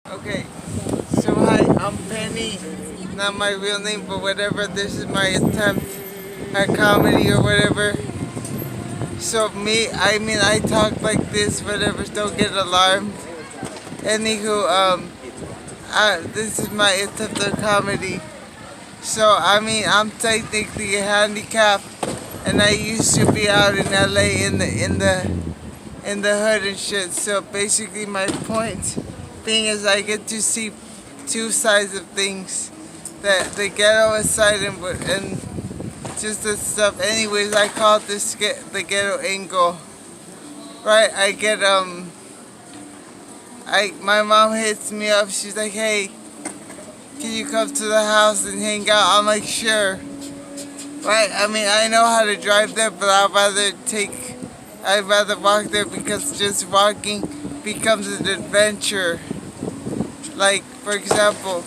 Okay, so hi, I'm Penny. Not my real name, but whatever. This is my attempt at comedy or whatever. So I talk like this, whatever. Don't get alarmed. Anywho, this is my attempt at comedy. So I'm technically handicapped, and I used to be out in LA in the hood and shit. So basically, my point being is I get to see two sides of things, the ghetto side and just the stuff. Anyways, I call this the ghetto angle. Right? My mom hits me up. She's like, "Hey, can you come to the house and hang out?" I'm like, "Sure." Right? I know how to drive there, but I'd rather walk there because just walking becomes an adventure. Like, for example,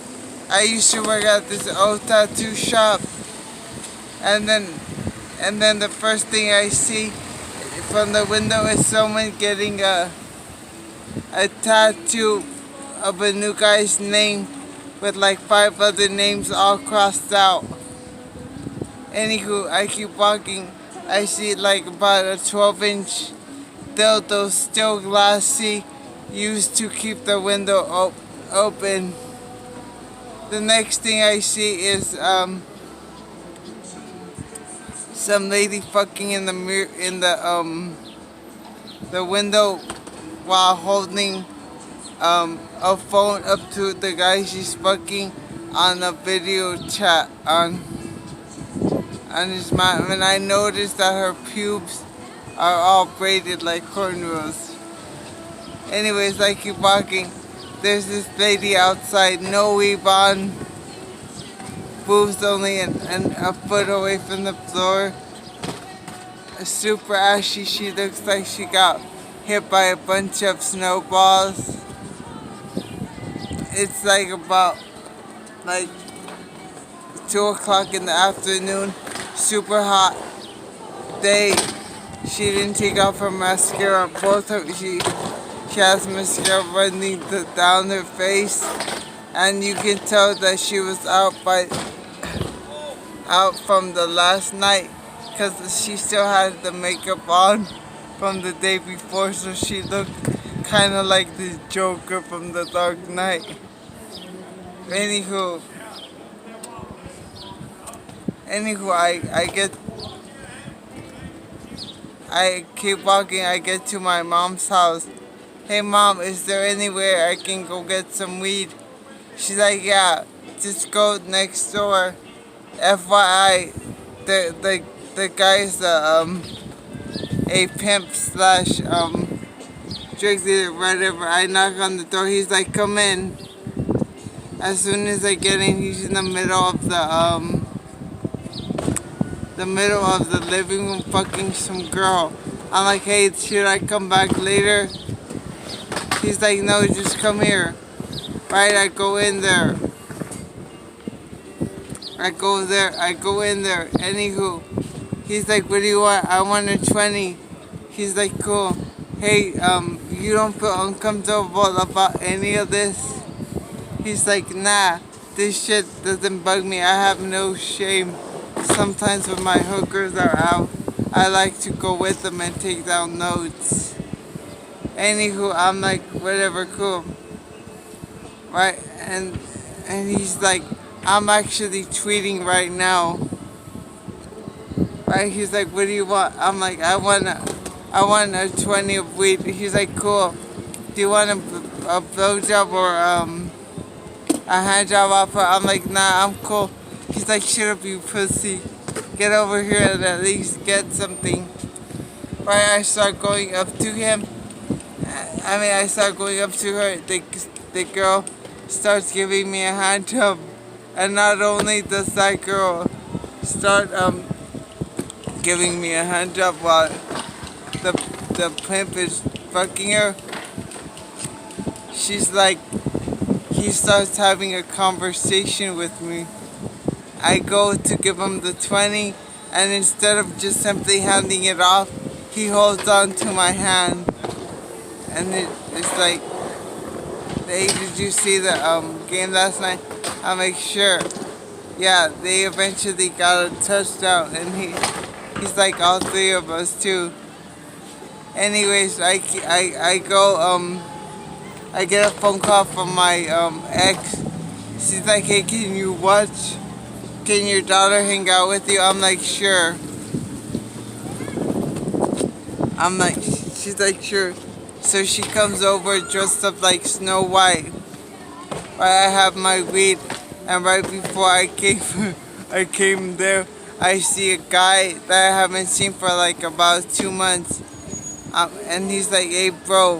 I used to work at this old tattoo shop, and then the first thing I see from the window is someone getting a tattoo of a new guy's name with like 5 other names all crossed out. Anywho, I keep walking. I see like about a 12-inch dildo, still glassy, used to keep the window open. The next thing I see is some lady fucking in the mirror in the window while holding a phone up to the guy she's fucking on a video chat on his mouth. And I noticed that her pubes are all braided like cornrows. Anyways, I keep walking. There's this lady outside, no weave on, boobs only, and a foot away from the floor. Super ashy. She looks like she got hit by a bunch of snowballs. It's like about like 2 o'clock in the afternoon. Super hot day. She didn't take off her mascara. She has mascara running down her face, and you can tell that she was out from the last night, because she still had the makeup on from the day before, so she looked kind of like the Joker from The Dark Knight. Anywho, I keep walking. I get to my mom's house. "Hey mom, is there anywhere I can go get some weed?" She's like, "Yeah, just go next door." FYI, the guy's a pimp slash drug dealer, whatever. I knock on the door. He's like, "Come in." As soon as I get in, he's in the middle of the living room fucking some girl. I'm like, "Hey, should I come back later?" He's like, "No, just come here." Right, I go in there. I go in there. Anywho, he's like, "What do you want?" "I want a 20. He's like, "Cool. Hey, you don't feel uncomfortable about any of this?" He's like, "Nah, this shit doesn't bug me. I have no shame. Sometimes when my hookers are out, I like to go with them and take down notes." Anywho, I'm like, "Whatever, cool." Right, and he's like, "I'm actually tweeting right now." Right, he's like, "What do you want?" I'm like, I want a 20 of weed." He's like, "Cool. Do you want a blowjob or a hand job offer?" I'm like, "Nah, I'm cool." He's like, "Shut up, you pussy. Get over here and at least get something." Right, I start going up to him. I start going up to her. The girl starts giving me a hand job. And not only does that girl start giving me a hand job while the pimp is fucking her, she's like, he starts having a conversation with me. I go to give him the 20, and instead of just simply handing it off, he holds on to my hand. And it's like, hey, did you see the game last night? I'm like, sure. Yeah, they eventually got a touchdown, and he's like all three of us too. Anyways, I go I get a phone call from my ex. She's like, hey, can you watch? Can your daughter hang out with you? I'm like, sure. I'm like, she's like, sure. So she comes over dressed up like Snow White. Right, I have my weed, and right before I came, I came there, I see a guy that I haven't seen for like about 2 months. And he's like, hey bro,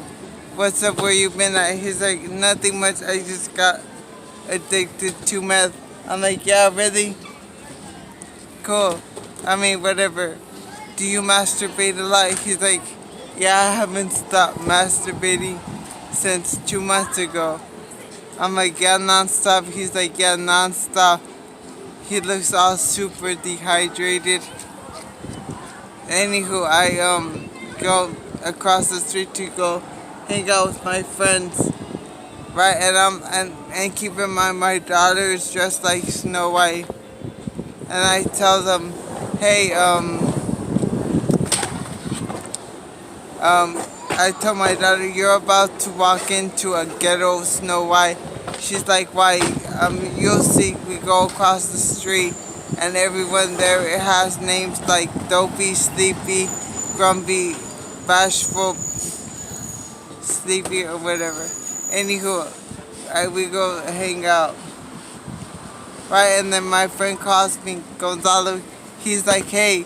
what's up, where you been at? He's like, nothing much, I just got addicted to meth. I'm like, yeah, really? Cool. I mean, whatever. Do you masturbate a lot? He's like, yeah, I haven't stopped masturbating since 2 months ago. I'm like, yeah, non-stop. He's like, yeah, non-stop. He looks all super dehydrated. Anywho, I go across the street to go hang out with my friends. Right, and keep in mind my daughter is dressed like Snow White. And I tell them, hey, I tell my daughter, you're about to walk into a ghetto Snow White. She's like, why? You'll see. We go across the street, and everyone there, it has names like Dopey, Sleepy, Grumpy, Bashful, Sleepy, or whatever. Anywho, we go hang out. Right, and then my friend calls me, Gonzalo. He's like, hey,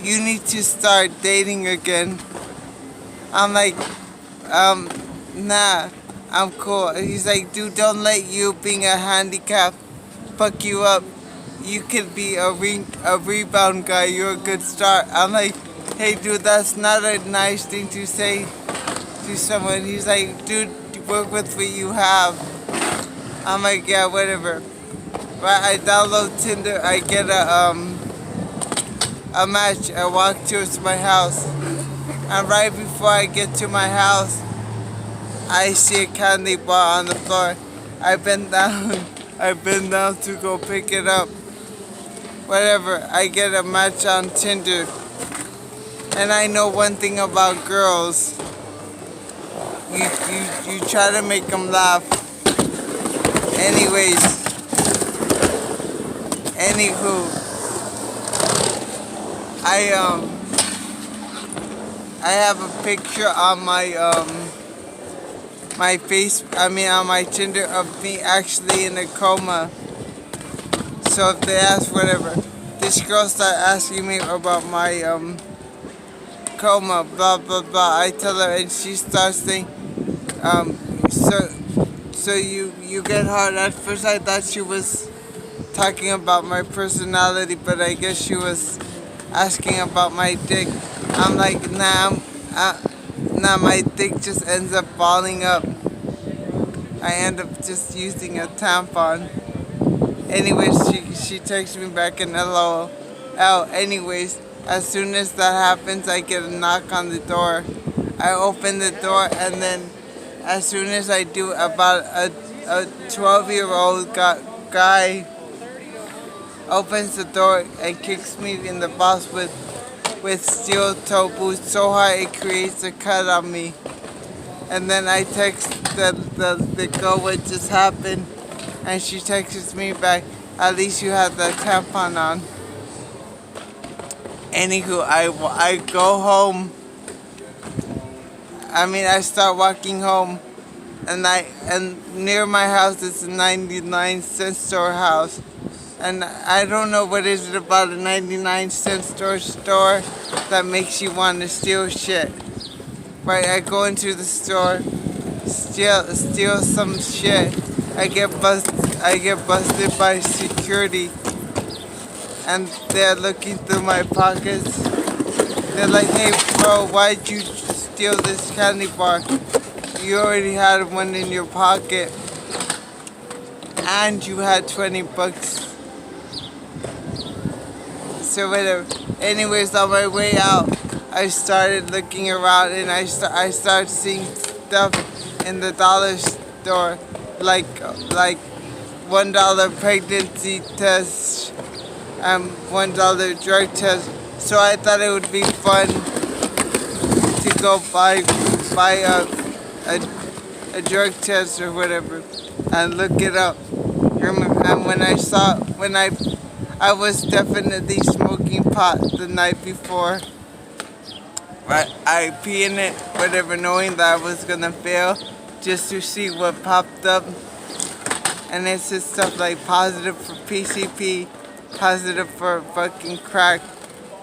you need to start dating again. I'm like, nah, I'm cool. He's like, dude, don't let you being a handicap fuck you up. You could be a rebound guy. You're a good start. I'm like, hey, dude, that's not a nice thing to say to someone. He's like, dude, work with what you have. I'm like, yeah, whatever. Right, I download Tinder. I get a match. I walk towards my house. And right before I get to my house, I see a candy bar on the floor. I bend down. I bend down to go pick it up. Whatever. I get a match on Tinder. And I know one thing about girls. You try to make them laugh. Anywho, I have a picture on my on my Tinder of me actually in a coma. So if they ask whatever, this girl started asking me about my coma, blah blah blah. I tell her, and she starts saying, so you get hard. At first I thought she was talking about my personality, but I guess she was asking about my dick. I'm like, nah, my dick just ends up balling up. I end up just using a tampon. Anyways, she texts me back an LOL. Anyways, as soon as that happens, I get a knock on the door. I open the door, and then as soon as I do, about a 12-year-old guy opens the door and kicks me in the balls with steel toe boots so hard it creates a cut on me. And then I text the girl what just happened, and she texts me back, at least you had the tampon on. Anywho, I go home. I start walking home, and near my house is a 99-cent store house. And I don't know what is it about a 99-cent store that makes you want to steal shit. Right, I go into the store, steal some shit. I get busted by security, and they're looking through my pockets. They're like, hey bro, why'd you steal this candy bar? You already had one in your pocket, and you had 20 bucks. So whatever. Anyways, on my way out, I started looking around, and I started seeing stuff in the dollar store, like $1 pregnancy test, $1 drug test. So I thought it would be fun to go buy a drug test or whatever and look it up. And I was definitely smoking pot the night before. Right, I pee in it, whatever, knowing that I was gonna fail, just to see what popped up. And it said stuff like positive for PCP, positive for fucking crack,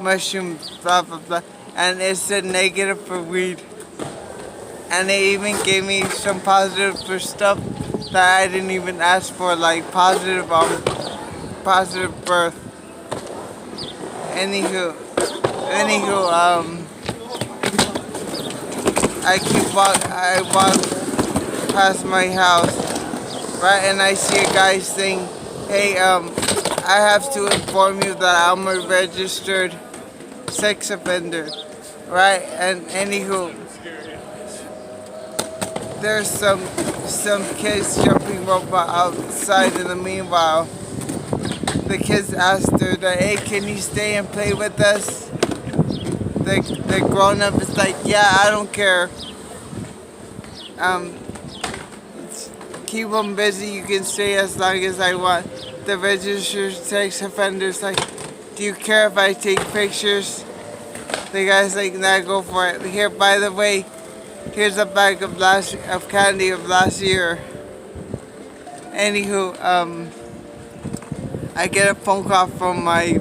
mushrooms, blah blah blah. And it said negative for weed. And they even gave me some positive for stuff that I didn't even ask for, like positive birth. Anywho, I walk past my house, right, and I see a guy saying, hey, I have to inform you that I'm a registered sex offender, right? And anywho, there's some kids jumping rope outside. In the meanwhile, the kids asked her that, hey, can you stay and play with us? The grown-up is like, yeah, I don't care. Keep them busy, you can stay as long as I want. The registered sex offender's like, do you care if I take pictures? The guy's like, nah, go for it. Here, by the way, here's a bag of candy of last year. Anywho, I get a phone call from my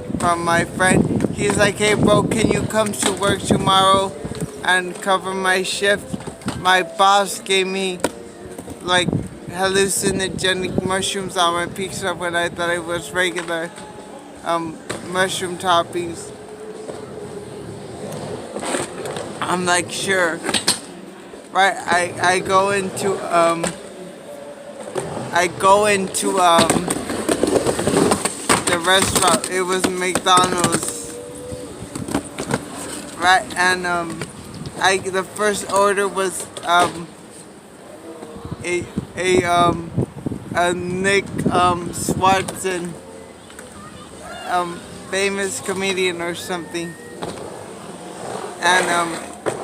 friend. He's like, hey bro, can you come to work tomorrow and cover my shift? My boss gave me like hallucinogenic mushrooms on my pizza when I thought it was regular mushroom toppings. I'm like, sure. Right, I go into the restaurant. It was McDonald's. Right, and the first order was a Nick Swanson, famous comedian or something. And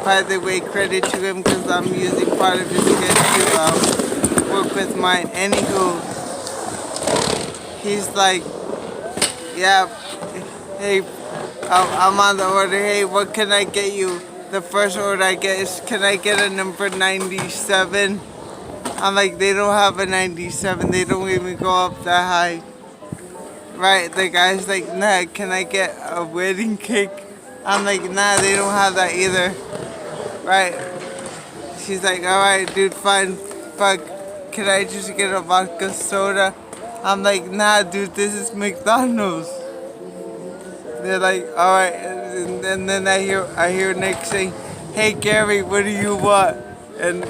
by the way, credit to him because I'm using part of his skit to work with mine. Anywho, he's like, yeah, hey, I'm on the order. Hey, what can I get you? The first order I get is, can I get a number 97? I'm like, they don't have a 97. They don't even go up that high. Right, the guy's like, nah, can I get a wedding cake? I'm like, nah, they don't have that either. Right. She's like, alright, dude, fine. Fuck, can I just get a vodka soda? I'm like, nah, dude, this is McDonald's. They're like, alright, and then I hear Nick saying, hey Gary, what do you want? And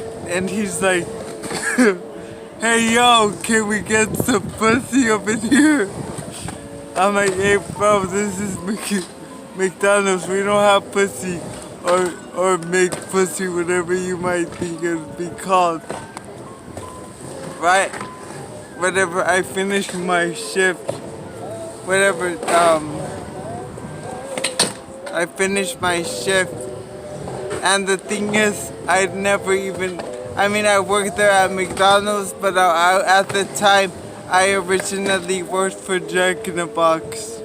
he's like, hey yo, can we get some pussy up in here? I'm like, hey bro, this is McDonald's, we don't have pussy or make pussy, whatever you might think it would be called. Right? Whenever I finish my shift, I finished my shift, and the thing is, I worked there at McDonald's, but at the time, I originally worked for Jack in the Box.